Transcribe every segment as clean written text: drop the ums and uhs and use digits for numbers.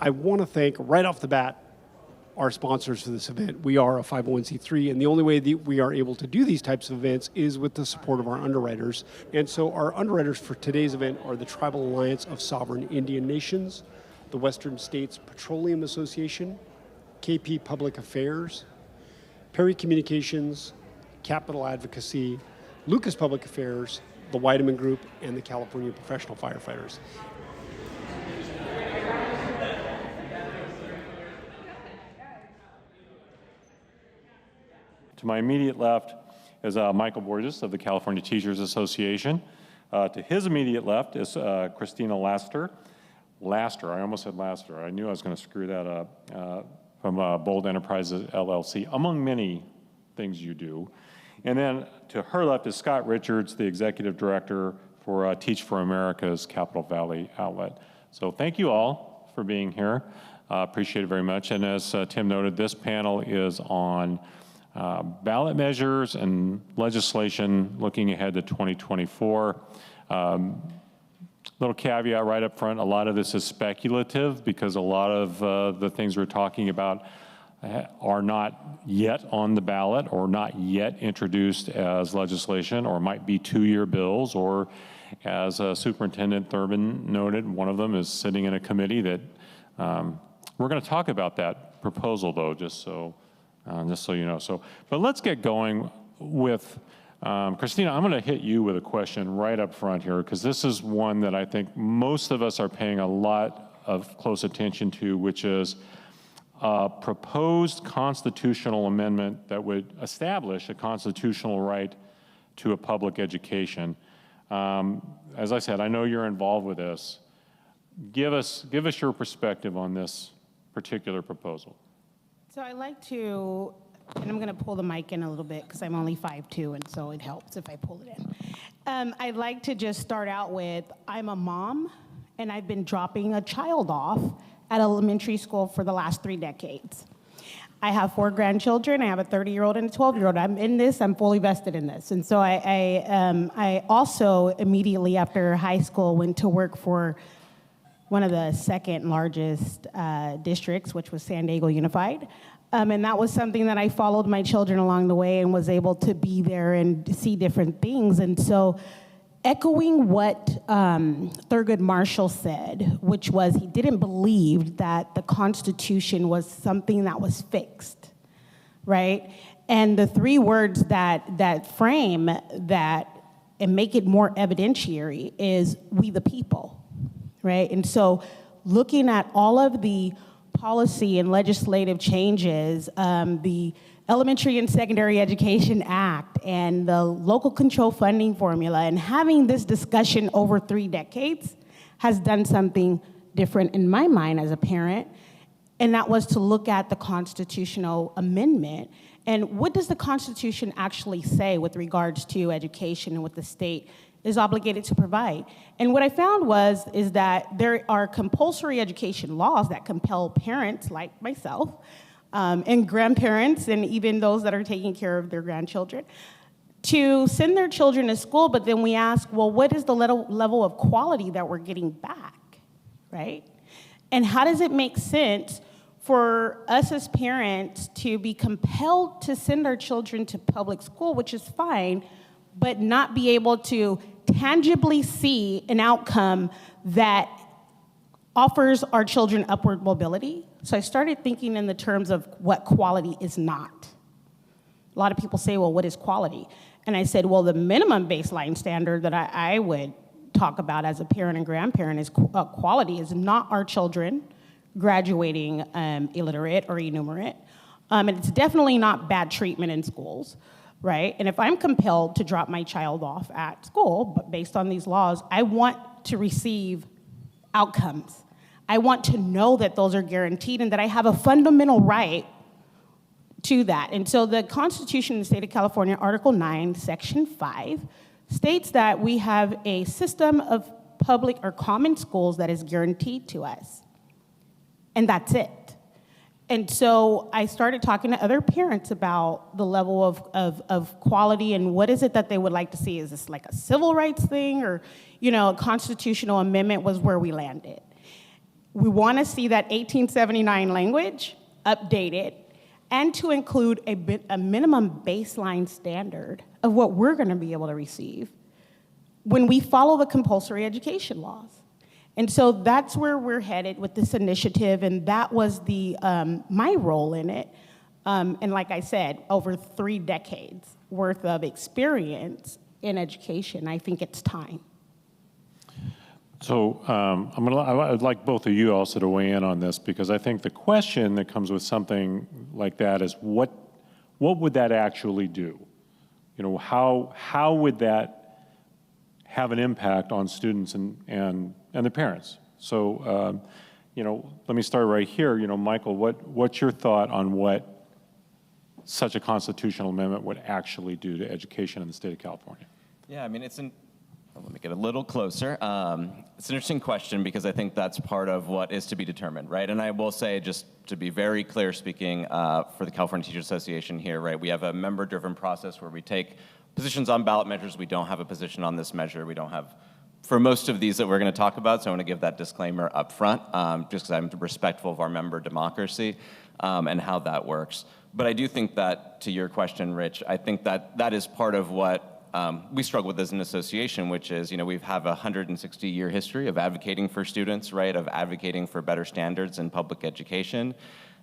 I want to thank right off the bat our sponsors for this event. We are a 501c3, and the only way that we are able to do these types of events is with the support of our underwriters. And so our underwriters for today's event are the Tribal Alliance of Sovereign Indian Nations, the Western States Petroleum Association, KP Public Affairs, Perry Communications, Capital Advocacy, Lucas Public Affairs, the Weideman Group, and the California Professional Firefighters. To my immediate left is Michael Borges of the California Teachers Association. To his immediate left is Christina Laster, I almost said Laster. I knew I was going to screw that up, from Bold Enterprises LLC, among many things you do. And then to her left is Scott Richards, the Executive Director for Teach for America's Capital Valley outlet. So thank you all for being here. Appreciate it very much. And as Tim noted, this panel is on ballot measures and legislation looking ahead to 2024. Little caveat right up front, a lot of this is speculative because a lot of the things we're talking about are not yet on the ballot or not yet introduced as legislation, or might be two-year bills, or as Superintendent Thurman noted, one of them is sitting in a committee that we're going to talk about that proposal though, just so you know. But let's get going with Christina. I'm going to hit you with a question right up front here, because this is one that I think most of us are paying a lot of close attention to, which is a proposed constitutional amendment that would establish a constitutional right to a public education. As I said, I know you're involved with this. Give us your perspective on this particular proposal. So I like to, and I'm going to pull the mic in a little bit because I'm only 5'2", and so it helps if I pull it in. I'd like to just start out with, I'm a mom, and I've been dropping a child off at elementary school for the last 3 decades. I have 4 grandchildren. I have a 30-year-old and a 12-year-old. I'm in this. I'm fully vested in this. And so I also immediately after high school went to work for one of the second largest districts, which was San Diego Unified. And that was something that I followed my children along the way and was able to be there and see different things. And so echoing what Thurgood Marshall said, which was he didn't believe that the Constitution was something that was fixed, right? And the 3 words that frame that and make it more evidentiary is we the people, right? And so looking at all of the policy and legislative changes, the Elementary and Secondary Education Act and the local control funding formula, and having this discussion over 3 decades has done something different in my mind as a parent, and that was to look at the constitutional amendment and what does the Constitution actually say with regards to education and what the state is obligated to provide. And what I found is that there are compulsory education laws that compel parents like myself and grandparents and even those that are taking care of their grandchildren to send their children to school, but then we ask, well, what is the level of quality that we're getting back, right? And how does it make sense for us as parents to be compelled to send our children to public school, which is fine, but not be able to tangibly see an outcome that offers our children upward mobility? So I started thinking in the terms of what quality is not. A lot of people say, well, what is quality? And I said, well, the minimum baseline standard that I would talk about as a parent and grandparent is quality is not our children graduating illiterate or enumerate. And it's definitely not bad treatment in schools, right? And if I'm compelled to drop my child off at school, but based on these laws, I want to receive outcomes. I want to know that those are guaranteed and that I have a fundamental right to that. And so the Constitution in the state of California, Article 9, Section 5, states that we have a system of public or common schools that is guaranteed to us. And that's it. And so I started talking to other parents about the level of quality and what is it that they would like to see. Is this like a civil rights thing or, a constitutional amendment was where we landed. We want to see that 1879 language updated and to include a minimum baseline standard of what we're going to be able to receive when we follow the compulsory education laws. And so that's where we're headed with this initiative, and that was my role in it. And like I said, over 3 decades worth of experience in education, I think it's time. So I'd like both of you also to weigh in on this, because I think the question that comes with something like that is what would that actually do? You know, how would that have an impact on students and their parents? So, you know, let me start right here. You know, Michael, what's your thought on what such a constitutional amendment would actually do to education in the state of California? Yeah, I mean, let me get a little closer. It's an interesting question because I think that's part of what is to be determined, right? And I will say, just to be very clear speaking for the California Teachers Association here, right, we have a member-driven process where we take positions on ballot measures. We don't have a position on this measure. We don't have, for most of these that we're going to talk about, so I want to give that disclaimer up front, just because I'm respectful of our member democracy and how that works. But I do think that, to your question, Rich, I think that is part of what we struggle with as an association, which is, you know, we have a 160-year history of advocating for students, right, of advocating for better standards in public education.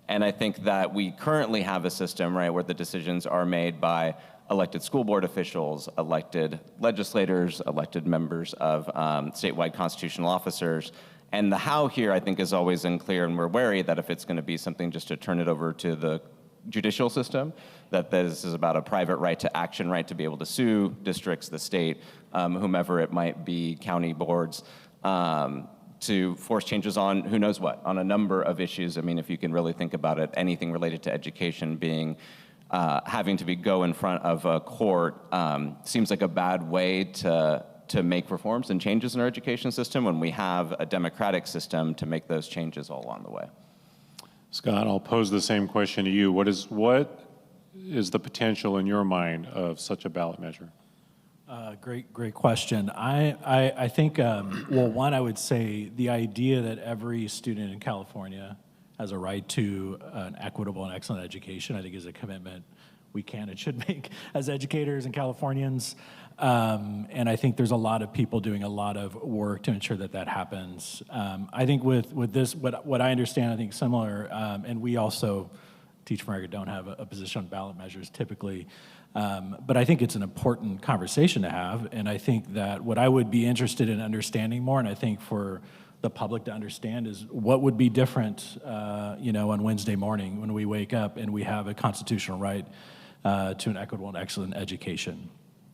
And I think that we currently have a system, right, where the decisions are made by elected school board officials, elected legislators, elected members of statewide constitutional officers. And the how here, I think, is always unclear, and we're wary that if it's going to be something just to turn it over to the judicial system, that this is about a private right to action, right to be able to sue districts, the state, whomever it might be, county boards, to force changes on who knows what, on a number of issues. I mean, if you can really think about it, anything related to education being having to go in front of a court seems like a bad way to make reforms and changes in our education system when we have a democratic system to make those changes all along the way. Scott, I'll pose the same question to you. What is the potential in your mind of such a ballot measure? Great question. I think, well, one, I would say the idea that every student in California has a right to an equitable and excellent education, I think is a commitment we can and should make as educators and Californians. And I think there's a lot of people doing a lot of work to ensure that that happens. I think with this, what I understand, I think similar, and we also, Teach for America, don't have a position on ballot measures typically, but I think it's an important conversation to have, and I think that what I would be interested in understanding more, and I think for the public to understand, is what would be different, you know, on Wednesday morning when we wake up and we have a constitutional right to an equitable and excellent education.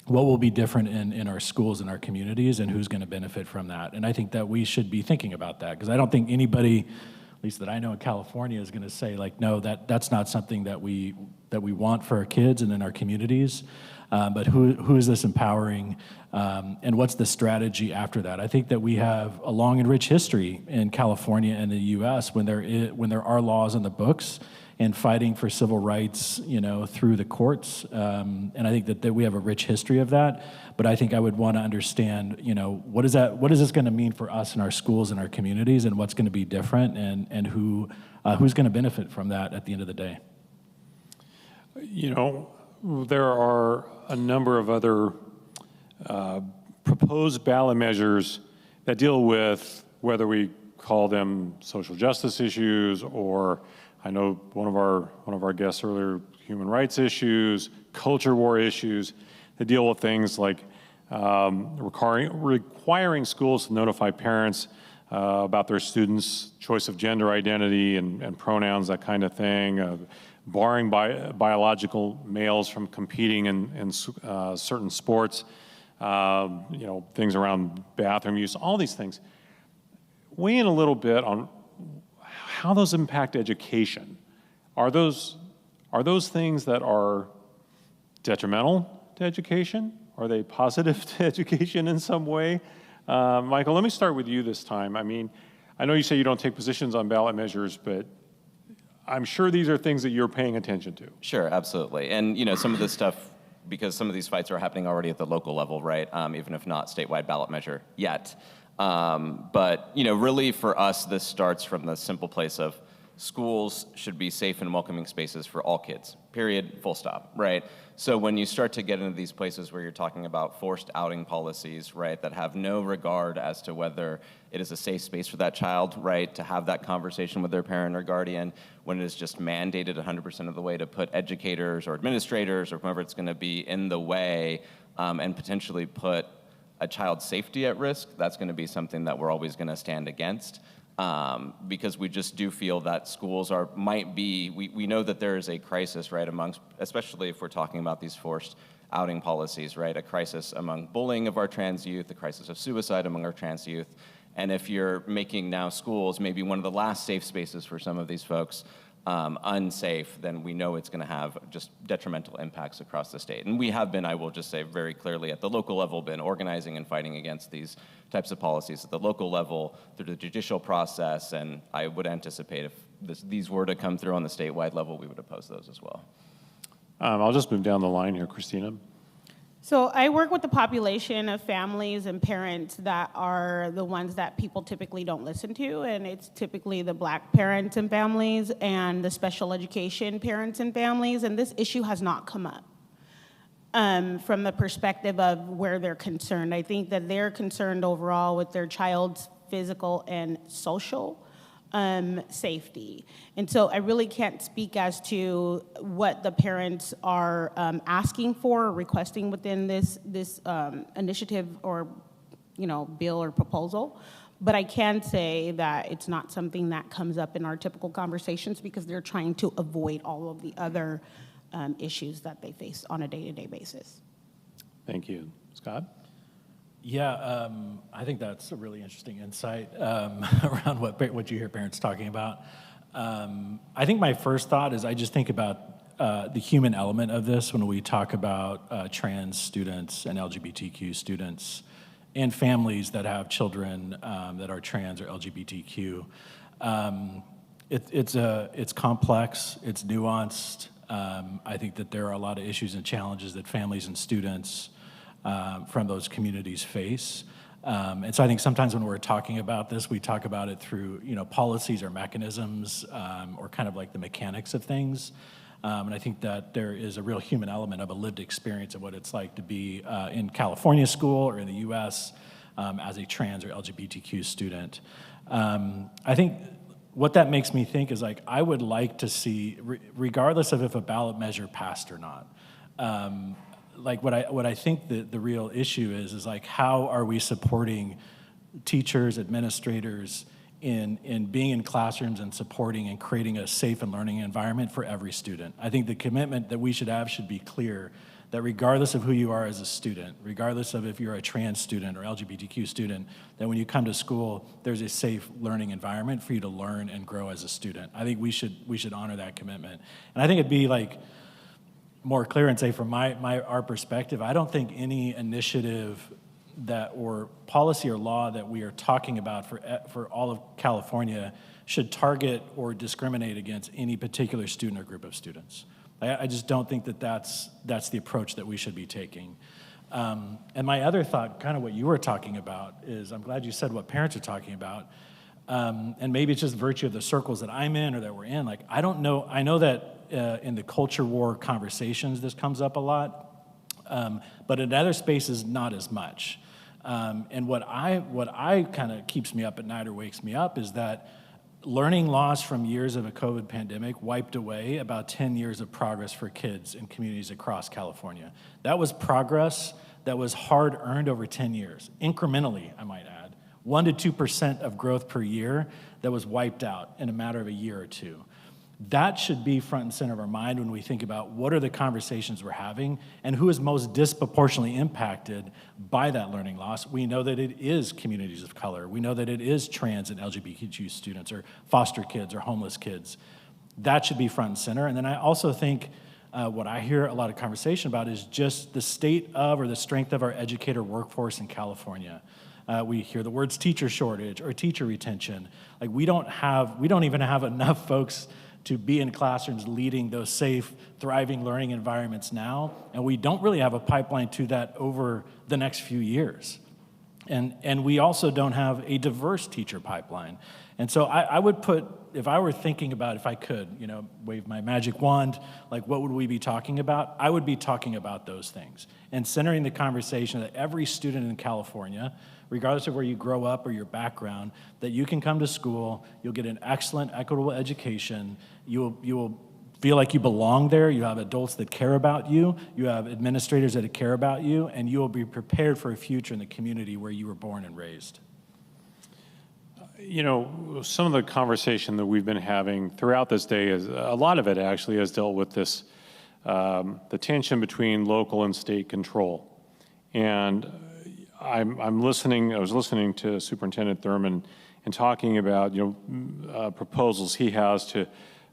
What will be different in our schools and our communities, and who's going to benefit from that? And I think that we should be thinking about that, because I don't think anybody, at least that I know in California, is going to say, like, no, that's not something that we want for our kids and in our communities. But who is this empowering, and what's the strategy after that? I think that we have a long and rich history in California and the U.S. when there are laws on the books and fighting for civil rights, you know, through the courts. And I think that we have a rich history of that. But I think I would want to understand, you know, what is this going to mean for us in our schools and our communities, and what's going to be different, and who's going to benefit from that at the end of the day? You know, there are a number of other proposed ballot measures that deal with whether we call them social justice issues, or I know one of our guests earlier, human rights issues, culture war issues, that deal with things like requiring schools to notify parents about their students' choice of gender identity and pronouns, that kind of thing, barring biological males from competing in certain sports, you know, things around bathroom use, all these things. Weigh in a little bit on how those impact education. Are those things that are detrimental to education? Are they positive to education in some way? Michael, let me start with you this time. I mean, I know you say you don't take positions on ballot measures, but I'm sure these are things that you're paying attention to. Sure, absolutely. And, you know, some of this stuff, because some of these fights are happening already at the local level, right, even if not statewide ballot measure yet, But really for us, this starts from the simple place of schools should be safe and welcoming spaces for all kids, period, full stop, right? So when you start to get into these places where you're talking about forced outing policies, right, that have no regard as to whether it is a safe space for that child, right, to have that conversation with their parent or guardian, when it is just mandated 100% of the way to put educators or administrators or whoever it's going to be in the way and potentially put a child's safety at risk, that's going to be something that we're always going to stand against. Because we just do feel that schools we know that there is a crisis, right, amongst, especially if we're talking about these forced outing policies, right, a crisis among bullying of our trans youth, a crisis of suicide among our trans youth. And if you're making now schools maybe one of the last safe spaces for some of these folks unsafe, then we know it's going to have just detrimental impacts across the state. And we have been, I will just say very clearly, at the local level, been organizing and fighting against these types of policies at the local level through the judicial process, and I would anticipate if these were to come through on the statewide level, we would oppose those as well. I'll just move down the line here, Christina. So I work with the population of families and parents that are the ones that people typically don't listen to, and it's typically the Black parents and families and the special education parents and families, and this issue has not come up from the perspective of where they're concerned. I think that they're concerned overall with their child's physical and social safety. And so I really can't speak as to what the parents are asking for or requesting within this initiative or bill or proposal. But I can say that it's not something that comes up in our typical conversations because they're trying to avoid all of the other issues that they face on a day-to-day basis. Thank you. Scott? Yeah, I think that's a really interesting insight around what you hear parents talking about. I think my first thought is I just think about the human element of this when we talk about trans students and LGBTQ students and families that have children that are trans or LGBTQ. It's complex, it's nuanced. I think that there are a lot of issues and challenges that families and students from those communities face. And so I think sometimes when we're talking about this, we talk about it through policies or mechanisms or kind of like the mechanics of things. And I think that there is a real human element of a lived experience of what it's like to be in California school or in the US as a trans or LGBTQ student. I think what that makes me think is like, I would like to see, regardless of if a ballot measure passed or not, like what I think the real issue is like, how are we supporting teachers, administrators in being in classrooms and supporting and creating a safe and learning environment for every student? I think the commitment that we should have should be clear that regardless of who you are as a student, regardless of if you're a trans student or LGBTQ student, that when you come to school, there's a safe learning environment for you to learn and grow as a student. I think we should honor that commitment. And I think it'd be like more clear and say from our perspective, I don't think any initiative that or policy or law that we are talking about for all of California should target or discriminate against any particular student or group of students. I just don't think that that's the approach that we should be taking. And my other thought, kind of what you were talking about, is I'm glad you said what parents are talking about. And maybe it's just virtue of the circles that I'm in or that we're in. Like, I don't know, I know that in the culture war conversations this comes up a lot, but in other spaces not as much. And what I kind of keeps me up at night or wakes me up is that learning loss from years of a COVID pandemic wiped away about 10 years of progress for kids in communities across California. That was progress that was hard earned over 10 years, incrementally, I might add. 1% to 2% of growth per year that was wiped out in a matter of a year or two. That should be front and center of our mind when we think about what are the conversations we're having and who is most disproportionately impacted by that learning loss. We know that it is communities of color. We know that it is trans and LGBTQ students or foster kids or homeless kids. That should be front and center. And then I also think what I hear a lot of conversation about is just the state of or the strength of our educator workforce in California. We hear the words teacher shortage or teacher retention. Like we don't even have enough folks to be in classrooms leading those safe, thriving learning environments now, and we don't really have a pipeline to that over the next few years. And we also don't have a diverse teacher pipeline. And so I would put, if I were thinking about, if I could, wave my magic wand, like what would we be talking about? I would be talking about those things and centering the conversation that every student in California, regardless of where you grow up or your background, that you can come to school, you'll get an excellent, equitable education, you will feel like you belong there, you have adults that care about you, you have administrators that care about you, and you will be prepared for a future in the community where you were born and raised. Some of the conversation that we've been having throughout this day is, a lot of it actually has dealt with this, the tension between local and state control. And I was listening to Superintendent Thurman and talking about, proposals he has to,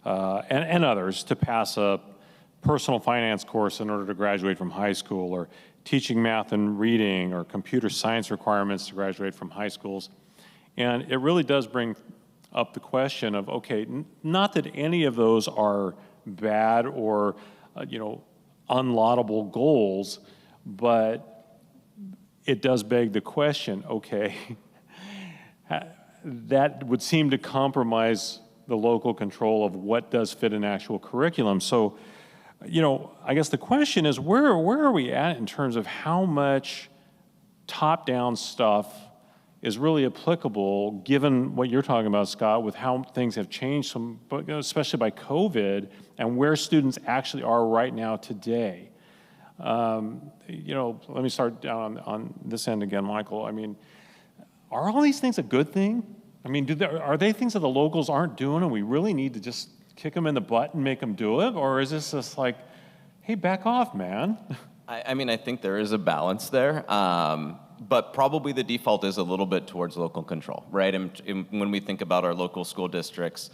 and others, to pass a personal finance course in order to graduate from high school, or teaching math and reading, or computer science requirements to graduate from high schools. And it really does bring up the question of, okay, not that any of those are bad or, unlaudable goals, but it does beg the question, okay, that would seem to compromise the local control of what does fit an actual curriculum. So, I guess the question is, where are we at in terms of how much top-down stuff is really applicable, given what you're talking about, Scott, with how things have changed, especially by COVID, and where students actually are right now today. Let me start down on this end again, Michael. I mean, are all these things a good thing? I mean, are they things that the locals aren't doing and we really need to just kick them in the butt and make them do it? Or is this just like, hey, back off, man? I think there is a balance there. But probably the default is a little bit towards local control, right? And when we think about our local school districts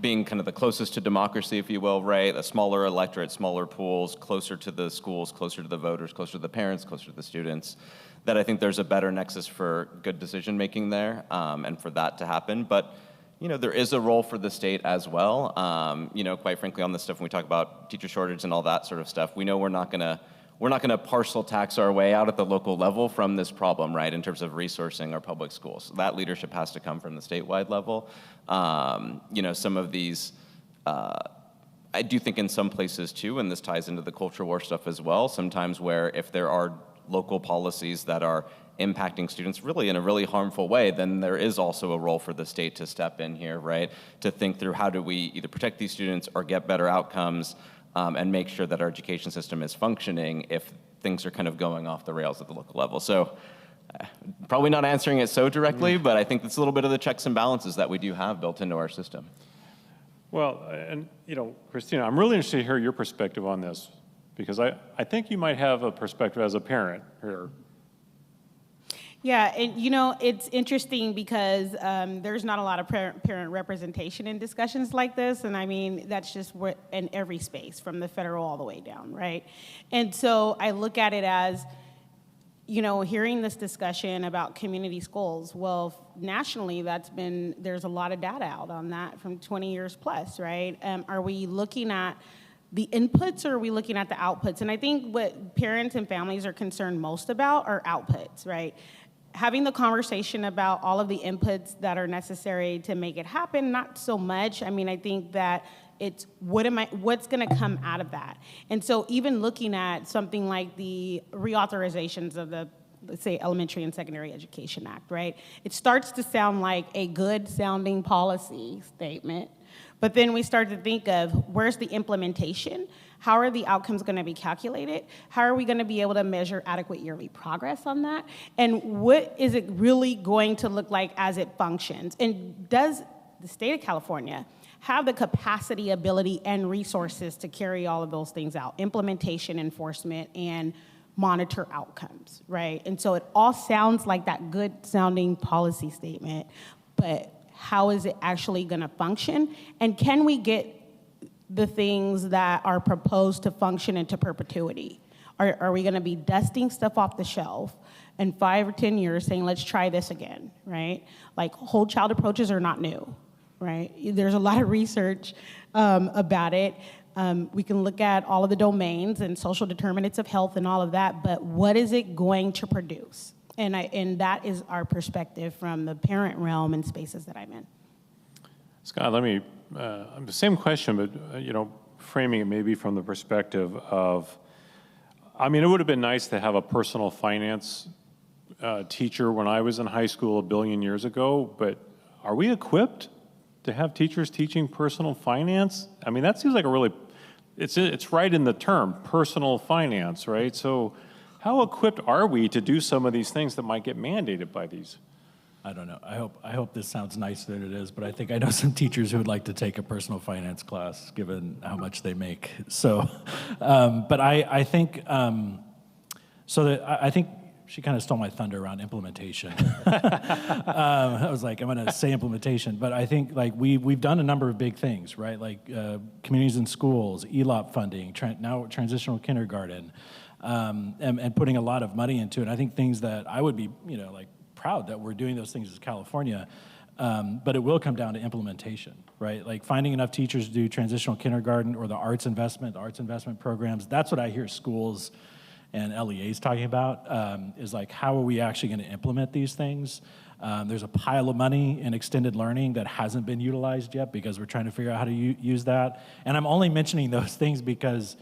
being kind of the closest to democracy, if you will, right? A smaller electorate, smaller pools, closer to the schools, closer to the voters, closer to the parents, closer to the students, that I think there's a better nexus for good decision-making there, and for that to happen. But, there is a role for the state as well. Quite frankly, on this stuff, when we talk about teacher shortage and all that sort of stuff, we know we're not going to parcel tax our way out at the local level from this problem, right, in terms of resourcing our public schools. That leadership has to come from the statewide level. Some of these, I do think in some places too, and this ties into the culture war stuff as well, sometimes where if there are local policies that are impacting students really in a really harmful way, then there is also a role for the state to step in here, right, to think through how do we either protect these students or get better outcomes, and make sure that our education system is functioning if things are kind of going off the rails at the local level. So probably not answering it so directly, but I think it's a little bit of the checks and balances that we do have built into our system. Well, and Christina, I'm really interested to hear your perspective on this, because I think you might have a perspective as a parent here. Yeah, and it's interesting because there's not a lot of parent representation in discussions like this, and I mean, that's just in every space, from the federal all the way down, right? And so I look at it as, hearing this discussion about community schools, well, nationally, there's a lot of data out on that from 20 years plus, right? Are we looking at the inputs, or are we looking at the outputs? And I think what parents and families are concerned most about are outputs, right? Having the conversation about all of the inputs that are necessary to make it happen, not so much. I mean, I think that it's what's going to come out of that. And so even looking at something like the reauthorizations of the, let's say, Elementary and Secondary Education Act, right? It starts to sound like a good sounding policy statement, but then we start to think of where's the implementation? How are the outcomes going to be calculated? How are we going to be able to measure adequate yearly progress on that? And what is it really going to look like as it functions? And does the state of California have the capacity, ability, and resources to carry all of those things out? Implementation, enforcement, and monitor outcomes, right? And so it all sounds like that good sounding policy statement, but how is it actually going to function? And can we get the things that are proposed to function into perpetuity? Are we going to be dusting stuff off the shelf in 5 or 10 years saying, let's try this again, right? Like, whole child approaches are not new, right? There's a lot of research about it. We can look at all of the domains and social determinants of health and all of that, but what is it going to produce? And that is our perspective from the parent realm and spaces that I'm in. Scott, let me, the same question, but, framing it maybe from the perspective of, I mean, it would have been nice to have a personal finance teacher when I was in high school a billion years ago, but are we equipped to have teachers teaching personal finance? I mean, that seems like a really, it's right in the term, personal finance, right? So how equipped are we to do some of these things that might get mandated by these? I don't know. I hope this sounds nicer than it is, but I think I know some teachers who would like to take a personal finance class, given how much they make. So, but I think I think she kind of stole my thunder around implementation. I was like, I'm going to say implementation, but I think like we've done a number of big things, right? Like communities in schools, ELOP funding, now transitional kindergarten, and putting a lot of money into it. I think things that I would be, like proud that we're doing those things as California, but it will come down to implementation, right? Like finding enough teachers to do transitional kindergarten or the arts investment programs. That's what I hear schools and LEAs talking about, is like, how are we actually going to implement these things? There's a pile of money in extended learning that hasn't been utilized yet because we're trying to figure out how to use that. And I'm only mentioning those things because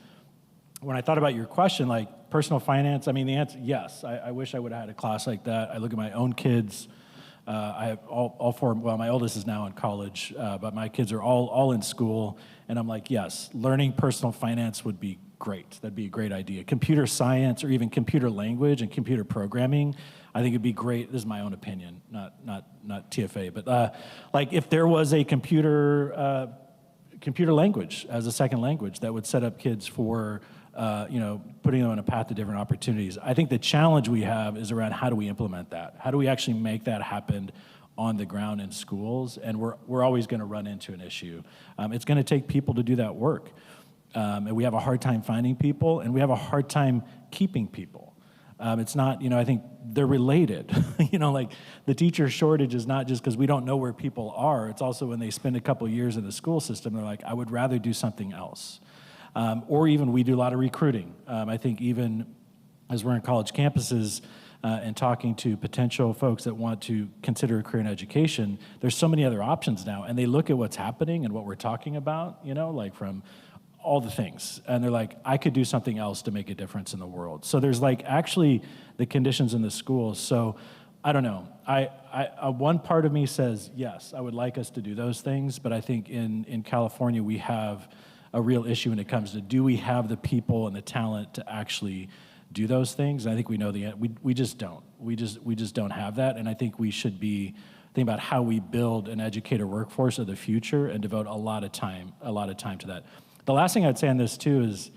when I thought about your question, like personal finance, I mean, the answer, yes. I wish I would have had a class like that. I look at my own kids. I have all four, well, my oldest is now in college, but my kids are all in school. And I'm like, yes, learning personal finance would be great. That'd be a great idea. Computer science or even computer language and computer programming, I think it'd be great. This is my own opinion, not TFA, but like if there was a computer language as a second language that would set up kids for putting them on a path to different opportunities. I think the challenge we have is around how do we implement that? How do we actually make that happen on the ground in schools? And we're always going to run into an issue. It's going to take people to do that work. And we have a hard time finding people, and we have a hard time keeping people. It's not, I think they're related. Like the teacher shortage is not just because we don't know where people are. It's also when they spend a couple years in the school system, they're like, I would rather do something else. Or even we do a lot of recruiting. I think even as we're in college campuses and talking to potential folks that want to consider a career in education, there's so many other options now. And they look at what's happening and what we're talking about, like from all the things. And they're like, I could do something else to make a difference in the world. So there's like actually the conditions in the schools. So I don't know. One part of me says, yes, I would like us to do those things. But I think in California, we have a real issue when it comes to, do we have the people and the talent to actually do those things? And I think we know we just don't. We just don't have that. And I think we should be thinking about how we build an educator workforce of the future and devote a lot of time to that. The last thing I'd say on this too is,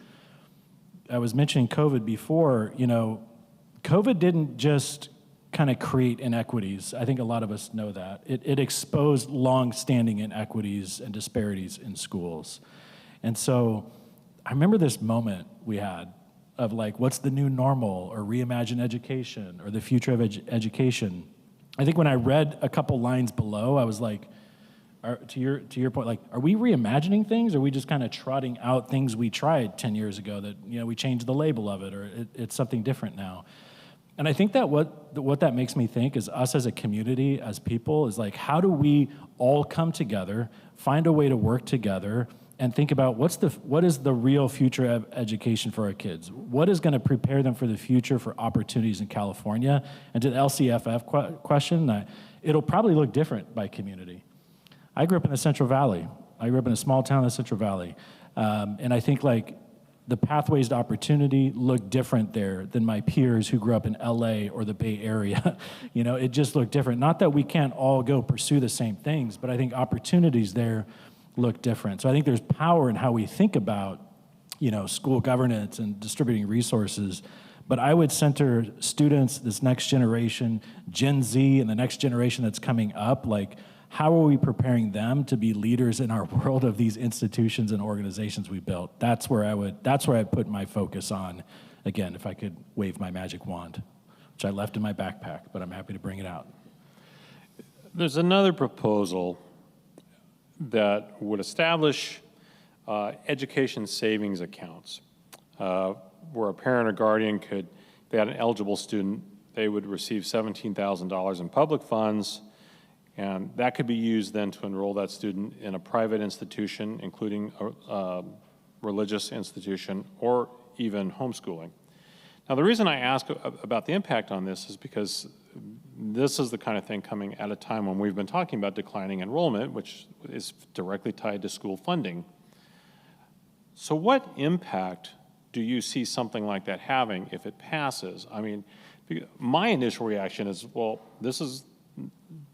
I was mentioning COVID before, COVID didn't just kind of create inequities. I think a lot of us know that. It exposed long-standing inequities and disparities in schools. And so I remember this moment we had of like, what's the new normal, or reimagine education, or the future of education. I think when I read a couple lines below, I was like, to your point, like, are we reimagining things, or are we just kind of trotting out things we tried 10 years ago that, we changed the label of it, or it's something different now? And I think that what that makes me think is us as a community, as people, is like, how do we all come together, find a way to work together, and think about what is the real future of education for our kids? What is going to prepare them for the future for opportunities in California? And to the LCFF question, it'll probably look different by community. I grew up in the Central Valley. I grew up in a small town in the Central Valley. And I think like the pathways to opportunity look different there than my peers who grew up in LA or the Bay Area. It just looked different. Not that we can't all go pursue the same things, but I think opportunities there look different. So I think there's power in how we think about, school governance and distributing resources. But I would center students, this next generation, Gen Z, and the next generation that's coming up, like, how are we preparing them to be leaders in our world of these institutions and organizations we built? That's where I'd put my focus on. Again, if I could wave my magic wand, which I left in my backpack, but I'm happy to bring it out. There's another proposal that would establish education savings accounts where a parent or guardian could, if they had an eligible student, they would receive $17,000 in public funds, and that could be used then to enroll that student in a private institution, including a religious institution, or even homeschooling. Now, the reason I ask about the impact on this is because this is the kind of thing coming at a time when we've been talking about declining enrollment, which is directly tied to school funding. So what impact do you see something like that having if it passes? I mean, my initial reaction is, well, this is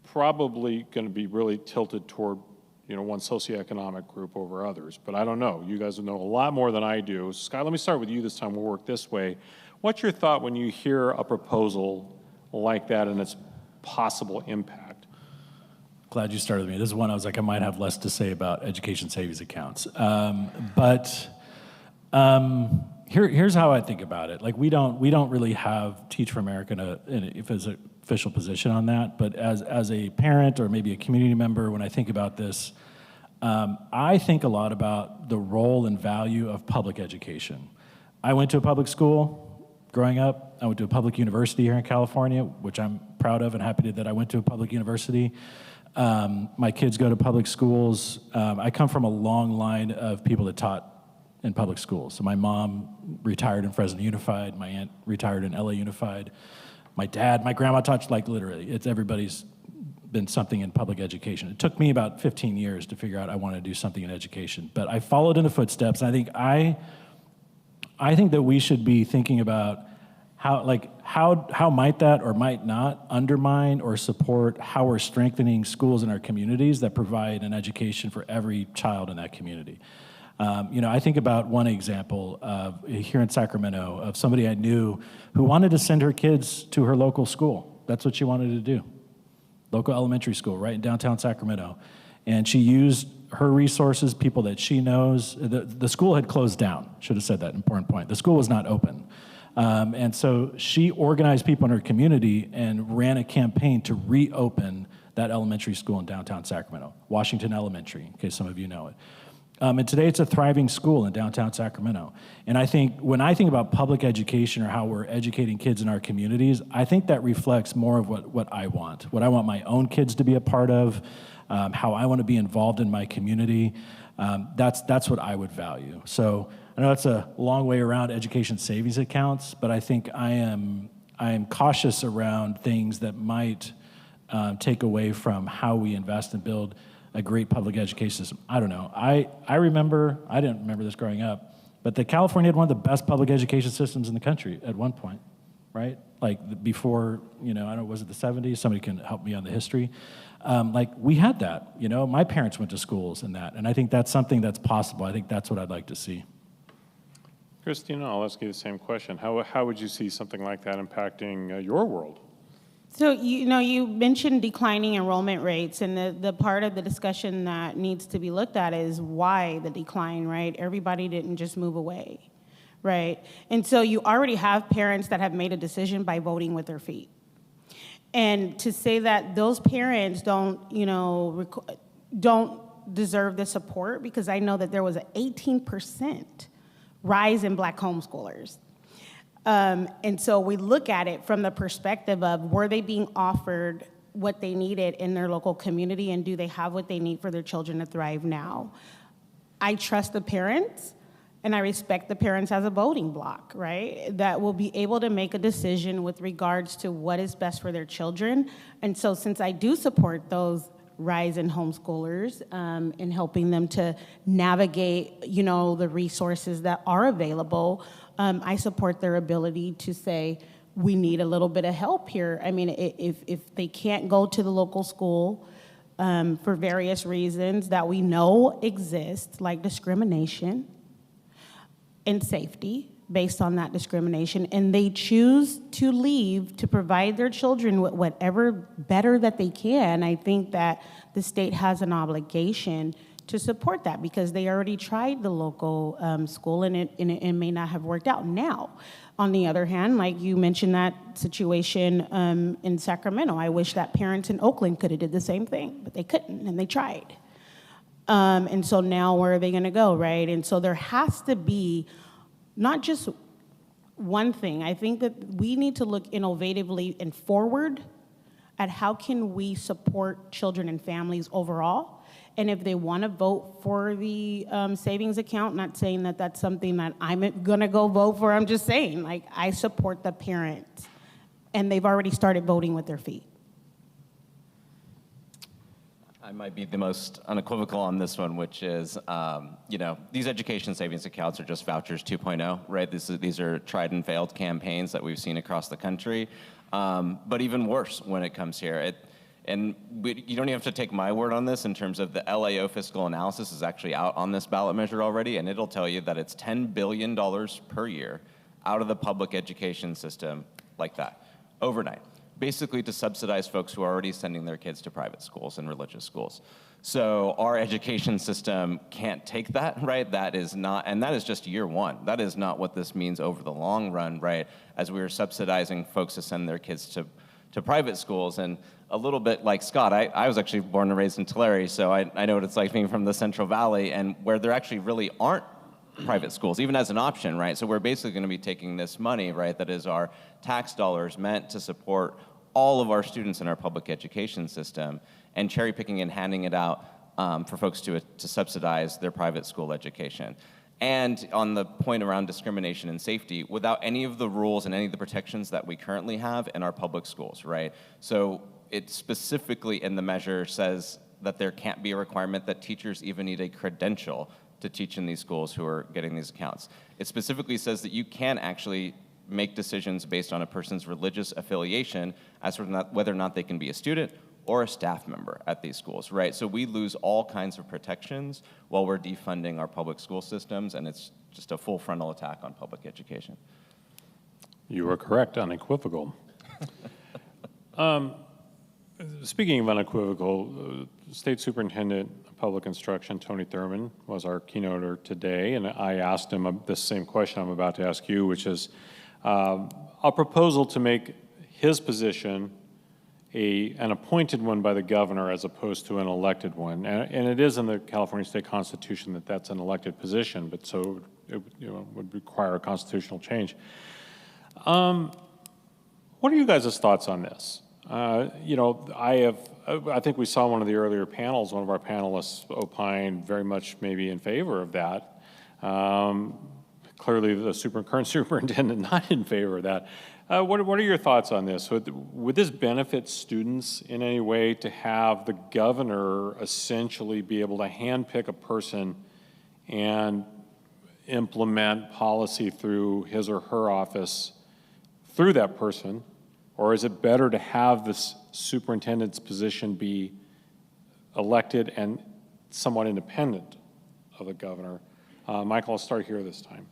probably going to be really tilted toward, one socioeconomic group over others, but I don't know. You guys know a lot more than I do. Scott, let me start with you this time. We'll work this way. What's your thought when you hear a proposal like that and its possible impact? Glad you started with me. This is one I was like, I might have less to say about education savings accounts. Here's how I think about it. Like we don't really have Teach for America if it's an official position on that. But as a parent or maybe a community member, when I think about this, I think a lot about the role and value of public education. I went to a public school growing up. I went to a public university here in California, which I'm proud of and happy that I went to a public university. My kids go to public schools. I come from a long line of people that taught in public schools. So my mom retired in Fresno Unified, my aunt retired in LA Unified, my grandma taught, like literally, everybody's been something in public education. It took me about 15 years to figure out I want to do something in education, but I followed in the footsteps, and I think that we should be thinking about how might that or might not undermine or support how we're strengthening schools in our communities that provide an education for every child in that community. I think about one example here in Sacramento of somebody I knew who wanted to send her kids to her local school. That's what she wanted to do. Local elementary school right in downtown Sacramento. And she used her resources, people that she knows. The school had closed down. Should have said that, important point. The school was not open. And so she organized people in her community and ran a campaign to reopen that elementary school in downtown Sacramento, Washington Elementary, in case some of you know it. And today it's a thriving school in downtown Sacramento. And I think when I think about public education or how we're educating kids in our communities, I think that reflects more of what I want my own kids to be a part of, how I want to be involved in my community. That's what I would value. So I know that's a long way around education savings accounts, but I think I am cautious around things that might take away from how we invest and build a great public education system. I don't know. I didn't remember this growing up, but California had one of the best public education systems in the country at one point, right? Like before, I don't know, was it the 70s? Somebody can help me on the history. We had that, my parents went to schools and that, and I think that's something that's possible. I think that's what I'd like to see. Christina, I'll ask you the same question. How would you see something like that impacting your world? So, you mentioned declining enrollment rates, and the part of the discussion that needs to be looked at is why the decline, right? Everybody didn't just move away, right? And so you already have parents that have made a decision by voting with their feet. And to say that those parents don't deserve the support, because I know that there was an 18% rise in Black homeschoolers. And so we look at it from the perspective of, were they being offered what they needed in their local community, and do they have what they need for their children to thrive now? I trust the parents, and I respect the parents as a voting bloc, right? That will be able to make a decision with regards to what is best for their children. And so since I do support those rise in homeschoolers and helping them to navigate, the resources that are available, I support their ability to say, we need a little bit of help here. I mean, if they can't go to the local school for various reasons that we know exist, like discrimination and safety based on that discrimination, and they choose to leave to provide their children with whatever better that they can, I think that the state has an obligation to support that, because they already tried the local school and it may not have worked out. Now, on the other hand, like you mentioned that situation in Sacramento, I wish that parents in Oakland could have did the same thing, but they couldn't, and they tried. And so now where are they gonna go, right? And so there has to be not just one thing. I think that we need to look innovatively and forward at how can we support children and families overall. And if they want to vote for the savings account, not saying that that's something that I'm gonna go vote for, I'm just saying, like, I support the parents, and they've already started voting with their feet. I might be the most unequivocal on this one, which is, these education savings accounts are just vouchers 2.0, right? These are tried and failed campaigns that we've seen across the country, but even worse when it comes here. You don't even have to take my word on this in terms of the LAO fiscal analysis is actually out on this ballot measure already, and it'll tell you that it's $10 billion per year out of the public education system like that, overnight, basically to subsidize folks who are already sending their kids to private schools and religious schools. So our education system can't take that, right? That is not, and that is just year one. That is not what this means over the long run, right? As we are subsidizing folks to send their kids to private schools. And a little bit like Scott, I was actually born and raised in Tulare, so I know what it's like being from the Central Valley, and where there actually really aren't private schools, even as an option, right? So we're basically going to be taking this money, right, that is our tax dollars meant to support all of our students in our public education system, and cherry picking and handing it out for folks to subsidize their private school education. And on the point around discrimination and safety, without any of the rules and any of the protections that we currently have in our public schools, right? So it specifically in the measure says that there can't be a requirement that teachers even need a credential to teach in these schools who are getting these accounts. It specifically says that you can actually make decisions based on a person's religious affiliation as to whether or not they can be a student or a staff member at these schools, right? So we lose all kinds of protections while we're defunding our public school systems, and it's just a full frontal attack on public education. You are correct, unequivocal. Speaking of unequivocal, State Superintendent of Public Instruction, Tony Thurman, was our keynoter today, and I asked him the same question I'm about to ask you, which is a proposal to make his position an appointed one by the governor as opposed to an elected one. And it is in the California State Constitution that that's an elected position, but so it would require a constitutional change. What are you guys' thoughts on this? I think we saw one of the earlier panels, one of our panelists opined very much maybe in favor of that. Clearly the current superintendent not in favor of that. What are your thoughts on this? Would this benefit students in any way to have the governor essentially be able to handpick a person and implement policy through his or her office through that person? Or is it better to have this superintendent's position be elected and somewhat independent of the governor? Michael, I'll start here this time.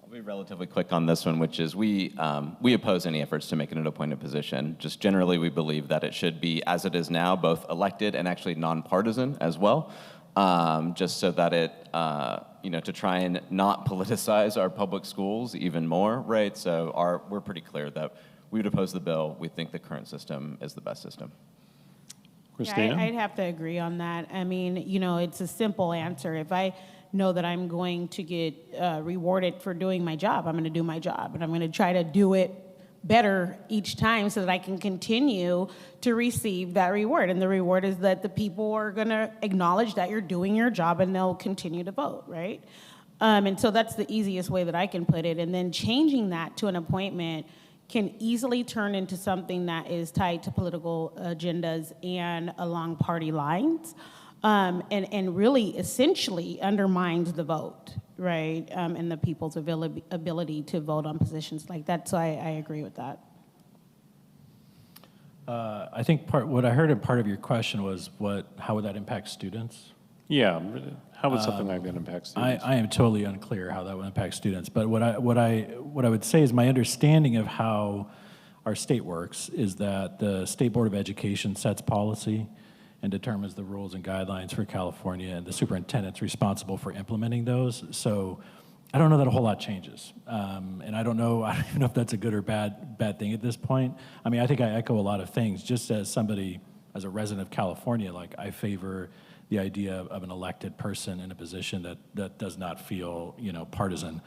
I'll be relatively quick on this one, which is we oppose any efforts to make it an appointed position. Just generally, we believe that it should be, as it is now, both elected and actually nonpartisan as well, just so that it, to try and not politicize our public schools even more, right? So we're pretty clear that we would oppose the bill. We think the current system is the best system. Christina? Yeah, I'd have to agree on that. I mean, it's a simple answer. If I know that I'm going to get rewarded for doing my job, I'm going to do my job, and I'm going to try to do it better each time so that I can continue to receive that reward. And the reward is that the people are going to acknowledge that you're doing your job, and they'll continue to vote, right? And so that's the easiest way that I can put it. And then changing that to an appointment can easily turn into something that is tied to political agendas and along party lines, and really essentially undermines the vote, right? And the people's ability to vote on positions like that. So I agree with that. I think what I heard in part of your question was how would that impact students? Yeah, how would something like that impact students? I am totally unclear how that would impact students, but what I would say is my understanding of how our state works is that the State Board of Education sets policy and determines the rules and guidelines for California, and the superintendent's responsible for implementing those. So I don't know that a whole lot changes, and I don't even know if that's a good or bad thing at this point. I mean, I think I echo a lot of things. Just as a resident of California, like I favor the idea of an elected person in a position that does not feel partisan.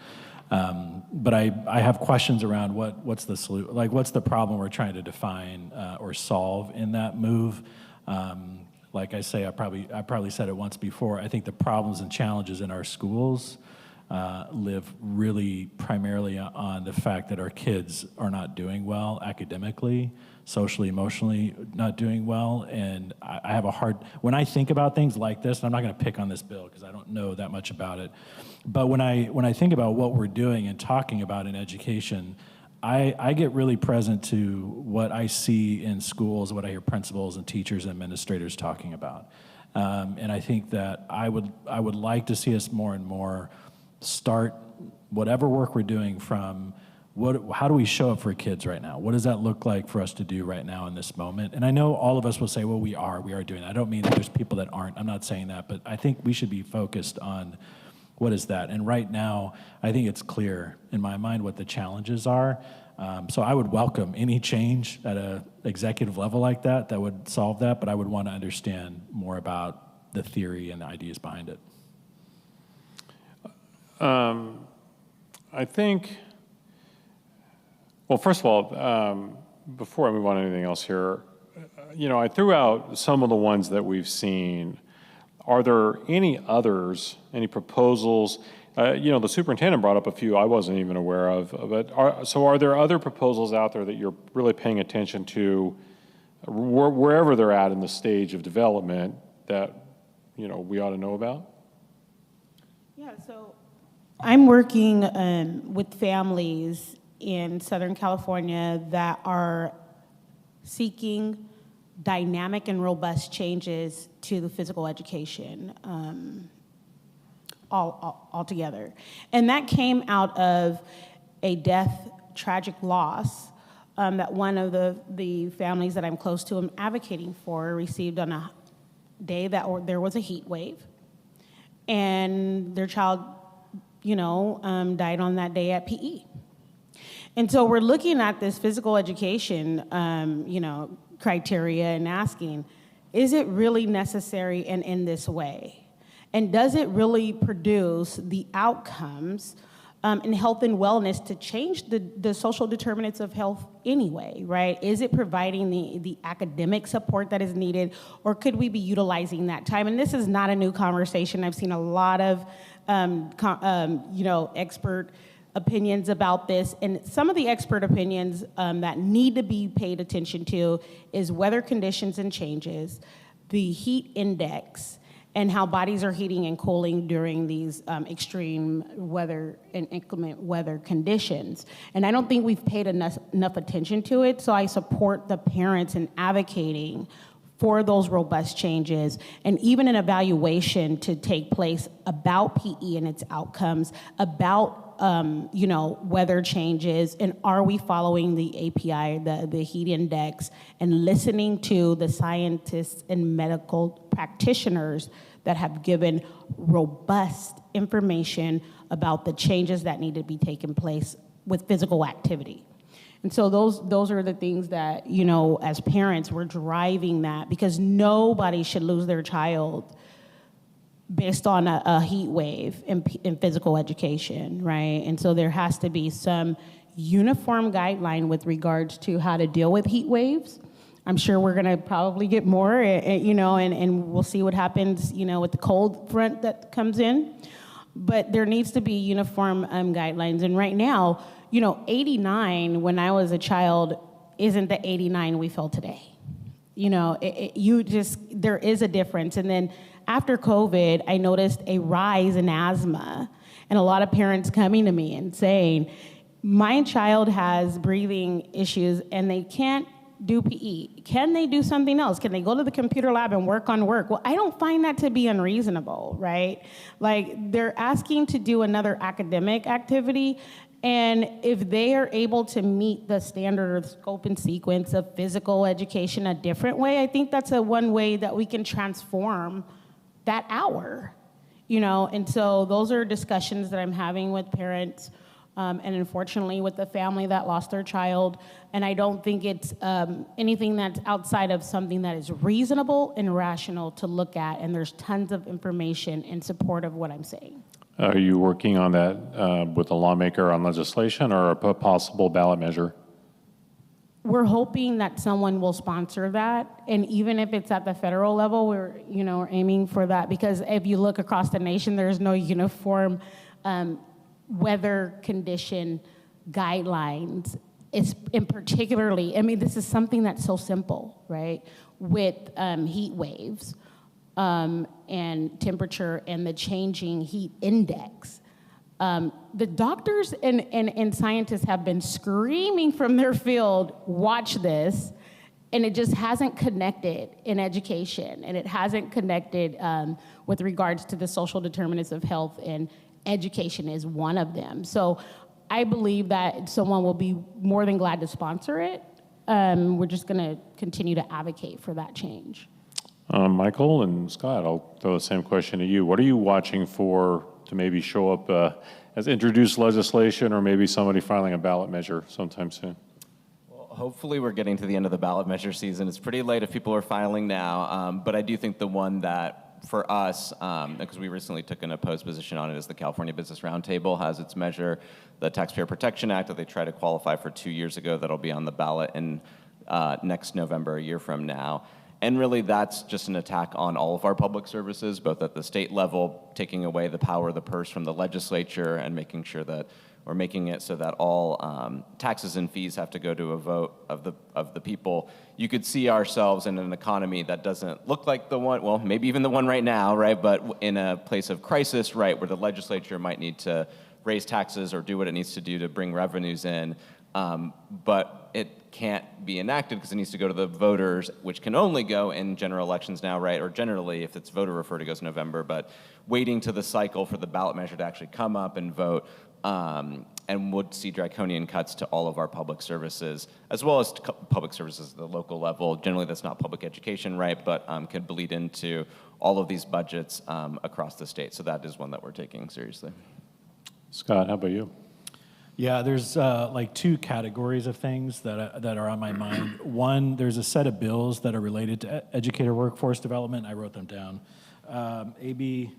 But I have questions around what's the solution, like what's the problem we're trying to define or solve in that move. Like I say, I probably said it once before. I think the problems and challenges in our schools live really primarily on the fact that our kids are not doing well academically, socially, emotionally, not doing well. And I have a hard, when I think about things like this, and I'm not going to pick on this bill because I don't know that much about it, but when I think about what we're doing and talking about in education, I get really present to what I see in schools, what I hear principals and teachers and administrators talking about. And I think that I would like to see us more and more start whatever work we're doing from how do we show up for kids right now? What does that look like for us to do right now in this moment? And I know all of us will say, well, we are doing that. I don't mean that there's people that aren't. I'm not saying that, but I think we should be focused on what is that. And right now, I think it's clear in my mind what the challenges are. So I would welcome any change at an executive level like that would solve that, but I would want to understand more about the theory and the ideas behind it. I think, well, first of all, before I move on to anything else here, I threw out some of the ones that we've seen. Are there any others, any proposals? The superintendent brought up a few I wasn't even aware of, but are there other proposals out there that you're really paying attention to wherever they're at in the stage of development that, we ought to know about? Yeah, so I'm working with families in Southern California that are seeking dynamic and robust changes to the physical education altogether. And that came out of a tragic loss that one of the families that I'm close to and advocating for received on a day that there was a heat wave. And their child, died on that day at PE. And so we're looking at this physical education, criteria and asking, is it really necessary and in this way? And does it really produce the outcomes in health and wellness to change the social determinants of health anyway, right? Is it providing the academic support that is needed, or could we be utilizing that time? And this is not a new conversation. I've seen a lot of, expert opinions about this, and some of the expert opinions that need to be paid attention to is weather conditions and changes, the heat index, and how bodies are heating and cooling during these extreme weather and inclement weather conditions. And I don't think we've paid enough attention to it, so I support the parents in advocating for those robust changes, and even an evaluation to take place about PE and its outcomes, about weather changes, and are we following the API, the heat index, and listening to the scientists and medical practitioners that have given robust information about the changes that need to be taking place with physical activity. And so those are the things that, as parents, we're driving that, because nobody should lose their child based on a heat wave in physical education, right? And so there has to be some uniform guideline with regards to how to deal with heat waves. I'm sure we're gonna probably get more, and we'll see what happens, with the cold front that comes in. But there needs to be uniform guidelines. And right now, 89 when I was a child isn't the 89 we feel today. There is a difference. And then after COVID, I noticed a rise in asthma, and a lot of parents coming to me and saying, my child has breathing issues and they can't do PE. Can they do something else? Can they go to the computer lab and work on work? Well, I don't find that to be unreasonable, right? Like, they're asking to do another academic activity, and if they are able to meet the standard or scope and sequence of physical education a different way, I think that's one way that we can transform that hour, And so those are discussions that I'm having with parents, and unfortunately with the family that lost their child. And I don't think it's anything that's outside of something that is reasonable and rational to look at, and there's tons of information in support of what I'm saying. Are you working on that with a lawmaker on legislation or a possible ballot measure? We're hoping that someone will sponsor that, and even if it's at the federal level, we're aiming for that, because if you look across the nation, there's no uniform weather condition guidelines. In particularly, I mean, this is something that's so simple, right? With heat waves and temperature and the changing heat index. The doctors and scientists have been screaming from their field, watch this, and it just hasn't connected in education, and it hasn't connected with regards to the social determinants of health, and education is one of them. So I believe that someone will be more than glad to sponsor it. We're just gonna continue to advocate for that change. Michael and Scott, I'll throw the same question to you. What are you watching for to maybe show up as introduced legislation, or maybe somebody filing a ballot measure sometime soon? Well, hopefully we're getting to the end of the ballot measure season. It's pretty late if people are filing now, but I do think the one that for us, because we recently took an opposed position on it, is the California Business Roundtable has its measure, the Taxpayer Protection Act that they tried to qualify for 2 years ago, that'll be on the ballot in next November, a year from now. And really, that's just an attack on all of our public services, both at the state level, taking away the power of the purse from the legislature and making sure that we're making it so that all taxes and fees have to go to a vote of the people. You could see ourselves in an economy that doesn't look like the one, well, maybe even the one right now, right? But in a place of crisis, right, where the legislature might need to raise taxes or do what it needs to do to bring revenues in. But it can't be enacted because it needs to go to the voters, which can only go in general elections now, right? Or generally, if it's voter referred, it goes in November. But waiting to the cycle for the ballot measure to actually come up and vote, and would see draconian cuts to all of our public services, as well as to public services at the local level. Generally, that's not public education, right? But could bleed into all of these budgets across the state. So that is one that we're taking seriously. Scott, how about you? Yeah, there's like two categories of things that are on my mind. One, there's a set of bills that are related to educator workforce development. I wrote them down. AB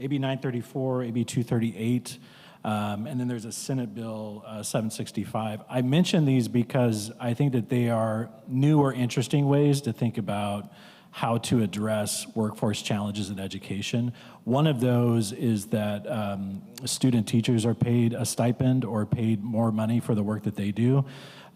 934, AB 238, and then there's a Senate Bill 765. I mention these because I think that they are new or interesting ways to think about how to address workforce challenges in education. One of those is that student teachers are paid a stipend or paid more money for the work that they do.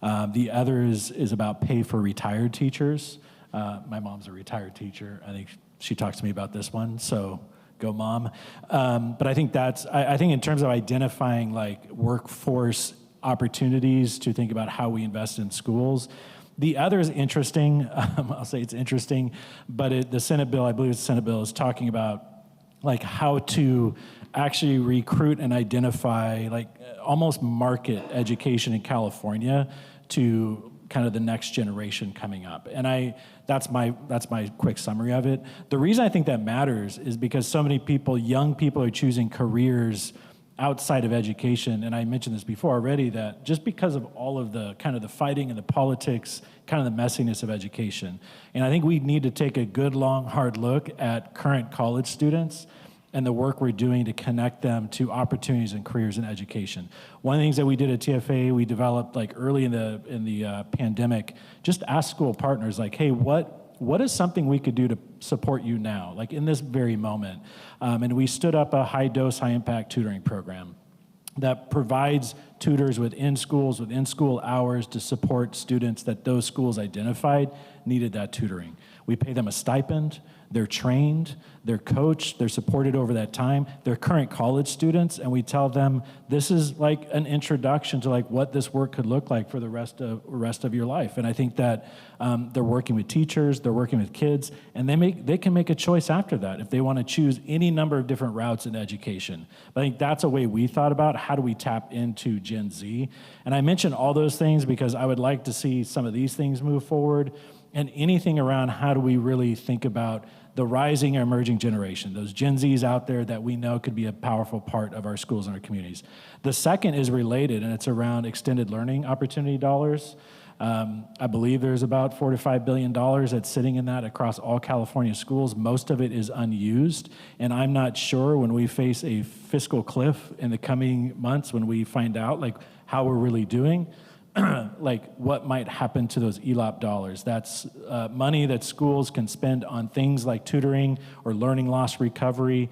The other is about pay for retired teachers. My mom's a retired teacher. I think she talks to me about this one, so go mom. But I think I think in terms of identifying like workforce opportunities to think about how we invest in schools. The other is interesting. I'll say it's interesting, but the Senate bill, I believe it's the Senate bill, is talking about like how to actually recruit and identify like almost market education in California to kind of the next generation coming up. And that's my quick summary of it. The reason I think that matters is because so many people, young people, are choosing careers outside of education, and I mentioned this before already, that just because of all of the kind of the fighting and the politics, kind of the messiness of education, and I think we need to take a good, long, hard look at current college students and the work we're doing to connect them to opportunities and careers in education. One of the things that we did at TFA, we developed like early in the pandemic, just ask school partners like, hey, what is something we could do to support you now, like in this very moment? And we stood up a high-dose, high-impact tutoring program that provides tutors within schools, within school hours, to support students that those schools identified needed that tutoring. We pay them a stipend, they're trained, they're coached, they're supported over that time. They're current college students, and we tell them this is like an introduction to like what this work could look like for the rest of your life. And I think that they're working with teachers, they're working with kids, and they can make a choice after that if they want to choose any number of different routes in education. But I think that's a way we thought about how do we tap into Gen Z. And I mentioned all those things because I would like to see some of these things move forward, and anything around how do we really think about the rising or emerging generation, those Gen Zs out there that we know could be a powerful part of our schools and our communities. The second is related, and it's around extended learning opportunity dollars. I believe there's about $4 to $5 billion that's sitting in that across all California schools. Most of it is unused, and I'm not sure when we face a fiscal cliff in the coming months, when we find out like how we're really doing, like what might happen to those ELAP dollars. That's money that schools can spend on things like tutoring or learning loss recovery.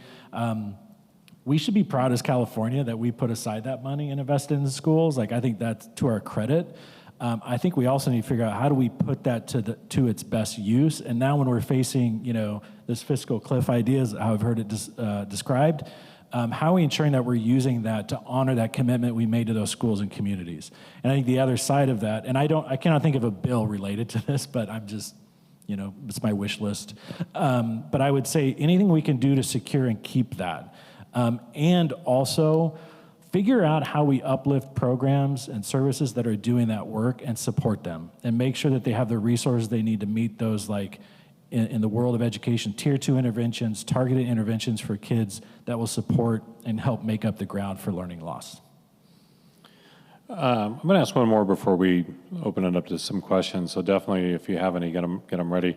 We should be proud as California that we put aside that money and invest it in the schools. Like, I think that's to our credit. I think we also need to figure out how do we put that to its best use. And now when we're facing, this fiscal cliff ideas, how I've heard it described, how are we ensuring that we're using that to honor that commitment we made to those schools and communities? And I think the other side of that, and I cannot think of a bill related to this, but I'm just, it's my wish list. But I would say anything we can do to secure and keep that. And also figure out how we uplift programs and services that are doing that work and support them and make sure that they have the resources they need to meet those, like in the world of education, tier 2 interventions, targeted interventions for kids that will support and help make up the ground for learning loss. I'm going to ask one more before we open it up to some questions. So definitely, if you have any, get them ready.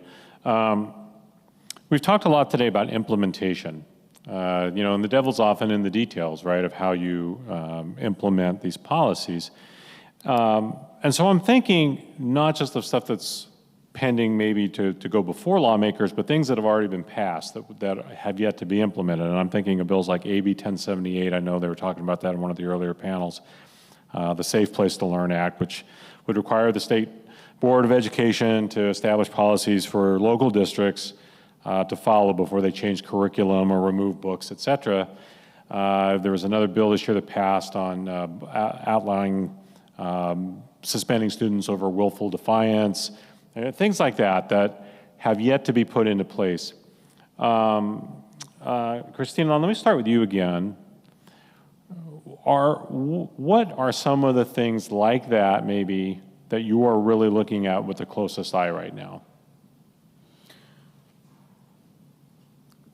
We've talked a lot today about implementation. And the devil's often in the details, right, of how you implement these policies. And so I'm thinking not just of stuff that's pending maybe to go before lawmakers, but things that have already been passed that have yet to be implemented. And I'm thinking of bills like AB 1078. I know they were talking about that in one of the earlier panels. The Safe Place to Learn Act, which would require the State Board of Education to establish policies for local districts to follow before they change curriculum or remove books, et cetera. There was another bill this year that passed on outlawing suspending students over willful defiance, things like that have yet to be put into place. Christina, let me start with you again. What are some of the things like that maybe that you are really looking at with the closest eye right now?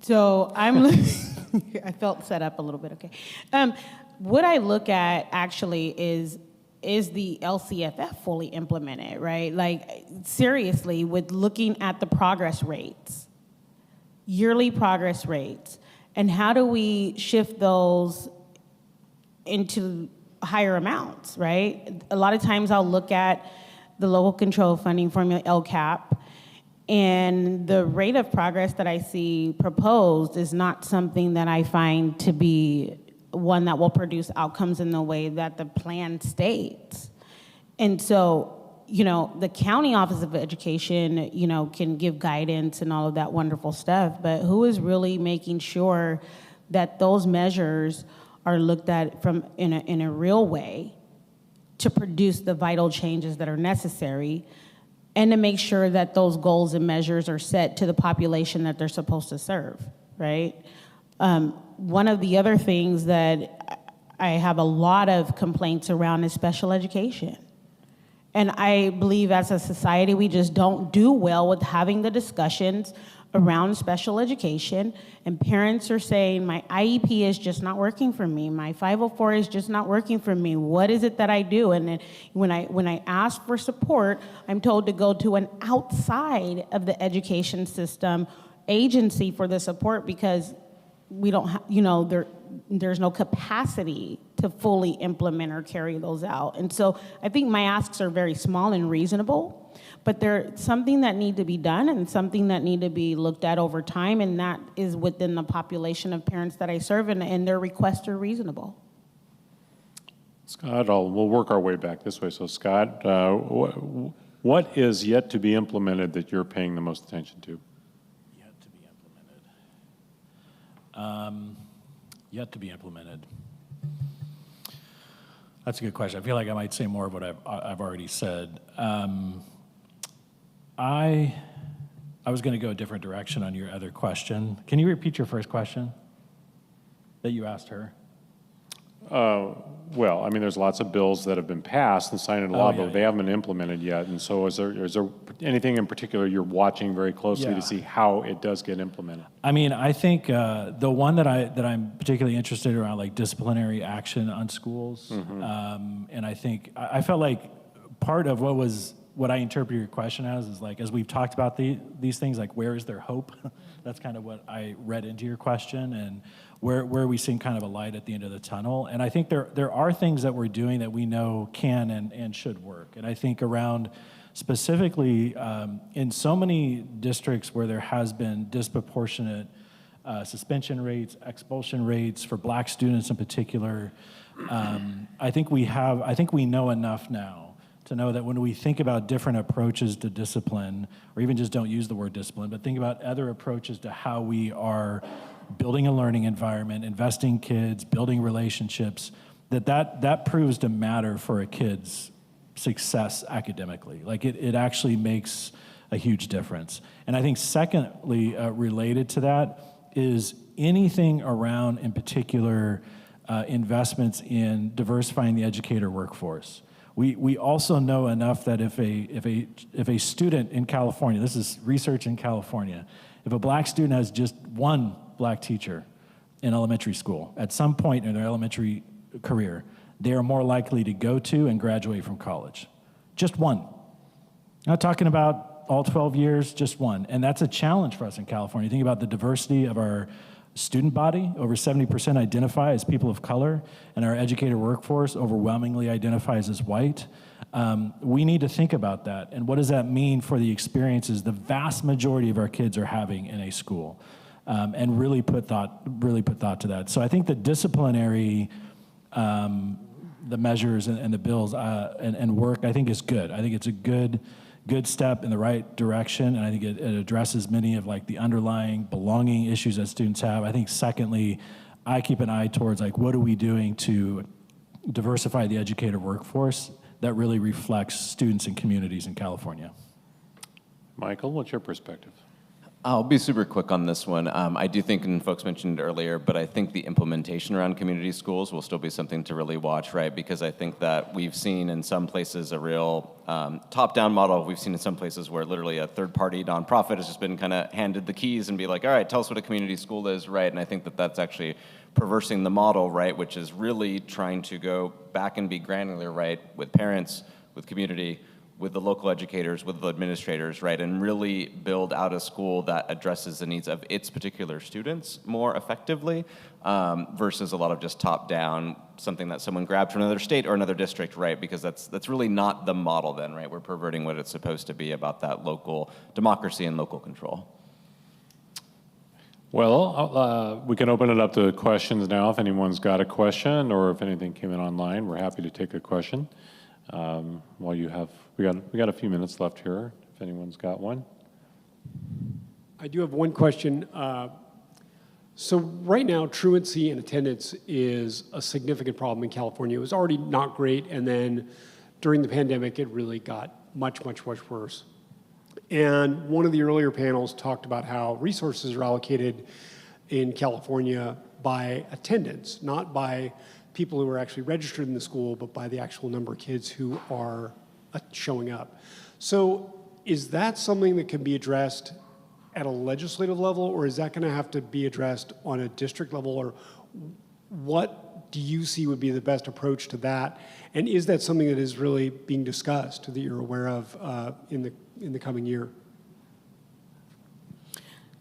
So I felt set up a little bit, okay. What I look at actually is the LCFF fully implemented, right? Like, seriously, with looking at the progress rates, yearly progress rates, and how do we shift those into higher amounts, right? A lot of times I'll look at the local control funding formula, LCAP, and the rate of progress that I see proposed is not something that I find to be one that will produce outcomes in the way that the plan states. And so, the County Office of Education, can give guidance and all of that wonderful stuff, but who is really making sure that those measures are looked at in a real way to produce the vital changes that are necessary, and to make sure that those goals and measures are set to the population that they're supposed to serve, right? One of the other things that I have a lot of complaints around is special education. And I believe as a society, we just don't do well with having the discussions around special education, and parents are saying, my IEP is just not working for me, my 504 is just not working for me, what is it that I do? And then when I ask for support, I'm told to go to an outside of the education system agency for the support because we don't have, there's no capacity to fully implement or carry those out. And so I think my asks are very small and reasonable, but they're something that need to be done and something that need to be looked at over time, and that is within the population of parents that I serve, and their requests are reasonable. Scott, we'll work our way back this way. So Scott, what is yet to be implemented that you're paying the most attention to? Yet to be implemented. That's a good question. I feel like I might say more of what I've already said. I was going to go a different direction on your other question. Can you repeat your first question that you asked her? Well, I mean, there's lots of bills that have been passed and signed into law, but they haven't been implemented yet. And so is there anything in particular you're watching very closely to see how it does get implemented? I mean, I think the one that I'm particularly interested around, like disciplinary action on schools. And I think I felt like part of what was what I interpret your question as is like, as we've talked about these things, like where is there hope? That's kind of what I read into your question, and where are we seeing kind of a light at the end of the tunnel? And I think there are things that we're doing that we know can and should work. And I think around specifically in so many districts where there has been disproportionate suspension rates, expulsion rates for Black students in particular, I think we know enough now to know that when we think about different approaches to discipline, or even just don't use the word discipline, but think about other approaches to how we are building a learning environment, investing kids, building relationships, that proves to matter for a kid's success academically. Like it actually makes a huge difference. And I think secondly, related to that is anything around, in particular, investments in diversifying the educator workforce. We also know enough that if a student in California, this is research in California, if a Black student has just one Black teacher in elementary school, at some point in their elementary career, they are more likely to go to and graduate from college. Just one. Not talking about all 12 years, just one. And that's a challenge for us in California. Think about the diversity of our student body. Over 70% identify as people of color, and our educator workforce overwhelmingly identifies as white. We need to think about that, and what does that mean for the experiences the vast majority of our kids are having in a school, and really put thought to that. So I think the disciplinary, the measures and the bills and work, I think is good. I think it's a good step in the right direction, and I think it addresses many of like the underlying belonging issues that students have. I think secondly, I keep an eye towards like what are we doing to diversify the educator workforce that really reflects students and communities in California. Michael, what's your perspective? I'll be super quick on this one. I do think, and folks mentioned it earlier, but I think the implementation around community schools will still be something to really watch, right? Because I think that we've seen in some places a real top-down model. We've seen in some places where literally a third-party nonprofit has just been kind of handed the keys and be like, all right, tell us what a community school is, right? And I think that that's actually perversing the model, right? Which is really trying to go back and be granular, right? With parents, with community, with the local educators, with the administrators, right, and really build out a school that addresses the needs of its particular students more effectively, versus a lot of just top-down, something that someone grabbed from another state or another district, right, because that's really not the model then, right? We're perverting what it's supposed to be about that local democracy and local control. Well, we can open it up to questions now if anyone's got a question or if anything came in online. We're happy to take a question. While you have, we got a few minutes left here, if anyone's got one. I do have one question. So right now, truancy and attendance is a significant problem in California. It was already not great, and then during the pandemic, it really got much, much, much worse. And one of the earlier panels talked about how resources are allocated in California by attendance, not by people who are actually registered in the school, but by the actual number of kids who are showing up. So is that something that can be addressed at a legislative level, or is that going to have to be addressed on a district level, or what do you see would be the best approach to that? And is that something that is really being discussed that you're aware of in the coming year?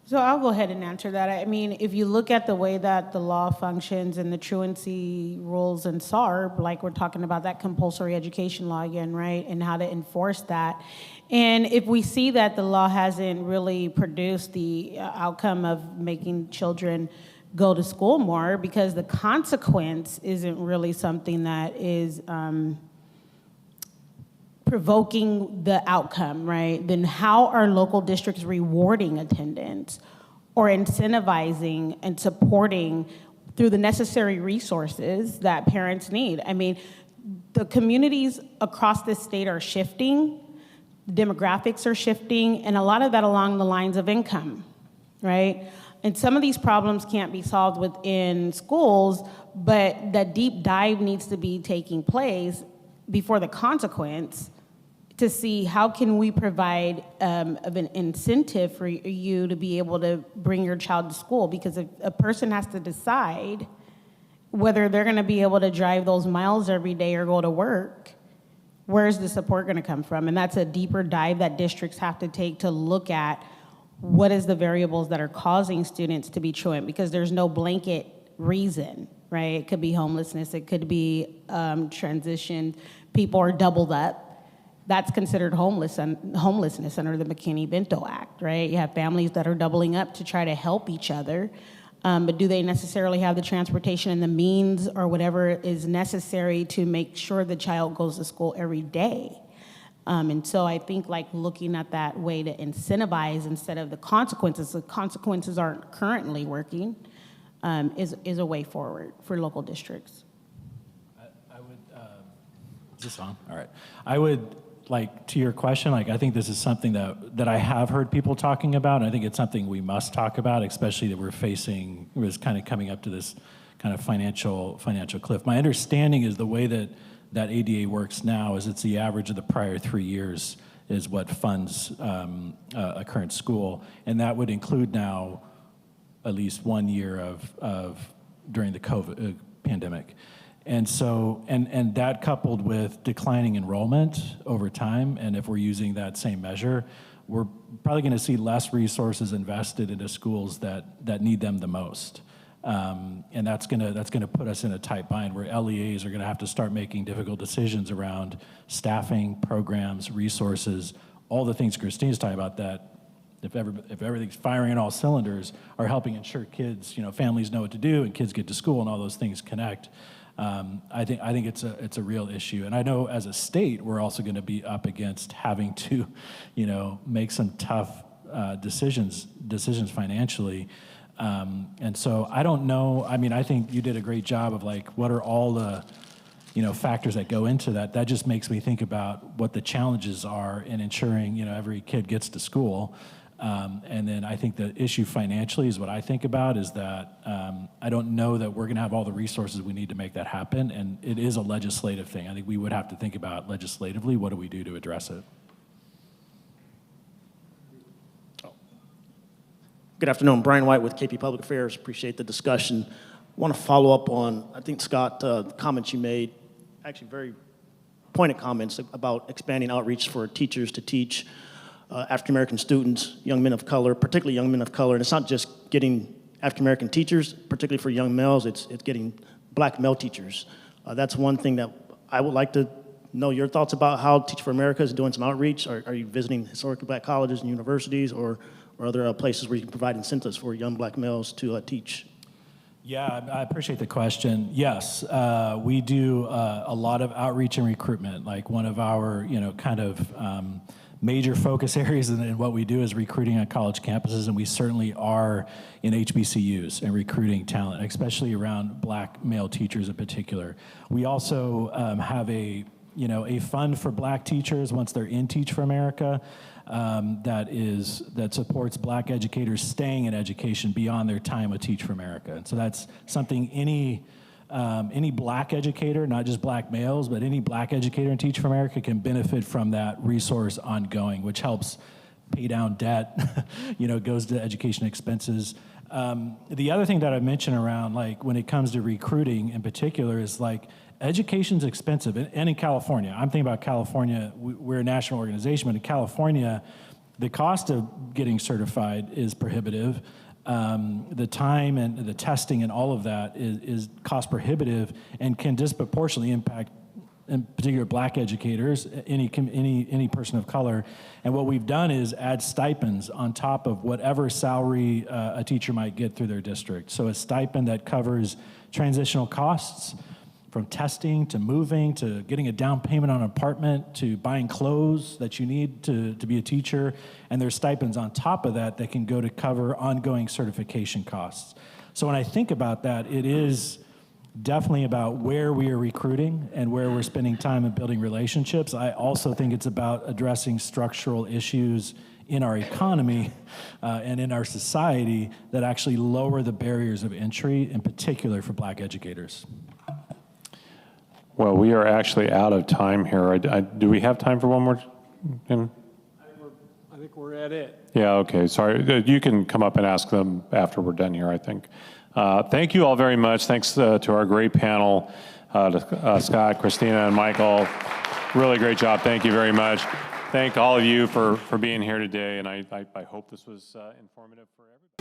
So I'll go ahead and answer that. I mean, if you look at the way that the law functions and the truancy rules in SARB, like we're talking about that compulsory education law again, right, and how to enforce that. And if we see that the law hasn't really produced the outcome of making children go to school more because the consequence isn't really something that is provoking the outcome, right? Then how are local districts rewarding attendance or incentivizing and supporting through the necessary resources that parents need? I mean, the communities across this state are shifting, demographics are shifting, and a lot of that along the lines of income, right? And some of these problems can't be solved within schools, but that deep dive needs to be taking place before the consequence to see how can we provide of an incentive for you to be able to bring your child to school, because if a person has to decide whether they're going to be able to drive those miles every day or go to work, where's the support going to come from? And that's a deeper dive that districts have to take to look at what is the variables that are causing students to be truant, because there's no blanket reason, right? It could be homelessness, it could be transition, people are doubled up. That's considered homelessness under the McKinney-Vento Act, right? You have families that are doubling up to try to help each other, but do they necessarily have the transportation and the means or whatever is necessary to make sure the child goes to school every day? And so I think like looking at that way to incentivize instead of the consequences aren't currently working, is a way forward for local districts. I would, is this on? All right. I would, like, to your question, like, I think this is something that I have heard people talking about, and I think it's something we must talk about, especially that we're kind of coming up to this kind of financial cliff. My understanding is the way that ADA works now is it's the average of the prior 3 years is what funds a current school, and that would include now at least 1 year of during the COVID pandemic. And so, and that coupled with declining enrollment over time, and if we're using that same measure, we're probably going to see less resources invested into schools that need them the most. And that's gonna put us in a tight bind where LEAs are going to have to start making difficult decisions around staffing, programs, resources, all the things Christina's talking about that if everything's firing on all cylinders are helping ensure kids, families know what to do and kids get to school and all those things connect. I think it's a real issue, and I know as a state we're also going to be up against having to, make some tough decisions financially, and so I don't know. I mean, I think you did a great job of like what are all the, factors that go into that. That just makes me think about what the challenges are in ensuring every kid gets to school. And then I think the issue financially is what I think about is that I don't know that we're going to have all the resources we need to make that happen, and it is a legislative thing. I think we would have to think about legislatively what do we do to address it. Good afternoon, Brian White with KP Public Affairs. Appreciate the discussion. I want to follow up on, I think, Scott, the comments you made, actually very pointed comments about expanding outreach for teachers to teach African-American students, young men of color, particularly young men of color. And it's not just getting African-American teachers, particularly for young males, it's getting black male teachers. That's one thing that I would like to know your thoughts about how Teach for America is doing some outreach. Are you visiting historically black colleges and universities or other places where you can provide incentives for young black males to teach? Yeah, I appreciate the question. Yes, we do a lot of outreach and recruitment. Like one of our, major focus areas in what we do is recruiting on college campuses, and we certainly are in HBCUs and recruiting talent, especially around black male teachers in particular. We also have a fund for black teachers once they're in Teach for America that supports black educators staying in education beyond their time with Teach for America. And so that's something any black educator, not just black males, but any black educator in Teach for America can benefit from that resource ongoing, which helps pay down debt, goes to education expenses. The other thing that I mentioned around, like, when it comes to recruiting in particular is, like, education's expensive. And in California, I'm thinking about California, we're a national organization, but in California, the cost of getting certified is prohibitive. The time and the testing and all of that is cost prohibitive and can disproportionately impact, in particular, black educators, any person of color. And what we've done is add stipends on top of whatever salary a teacher might get through their district. So a stipend that covers transitional costs, from testing to moving to getting a down payment on an apartment to buying clothes that you need to be a teacher. And there's stipends on top of that that can go to cover ongoing certification costs. So when I think about that, it is definitely about where we are recruiting and where we're spending time and building relationships. I also think it's about addressing structural issues in our economy and in our society that actually lower the barriers of entry, in particular for black educators. Well, we are actually out of time here. Do we have time for one more? I think we're at it. Yeah, okay, sorry. You can come up and ask them after we're done here, I think. Thank you all very much. Thanks to our great panel, to Scott, Christina, and Michael. Really great job. Thank you very much. Thank all of you for being here today, and I hope this was informative for everybody.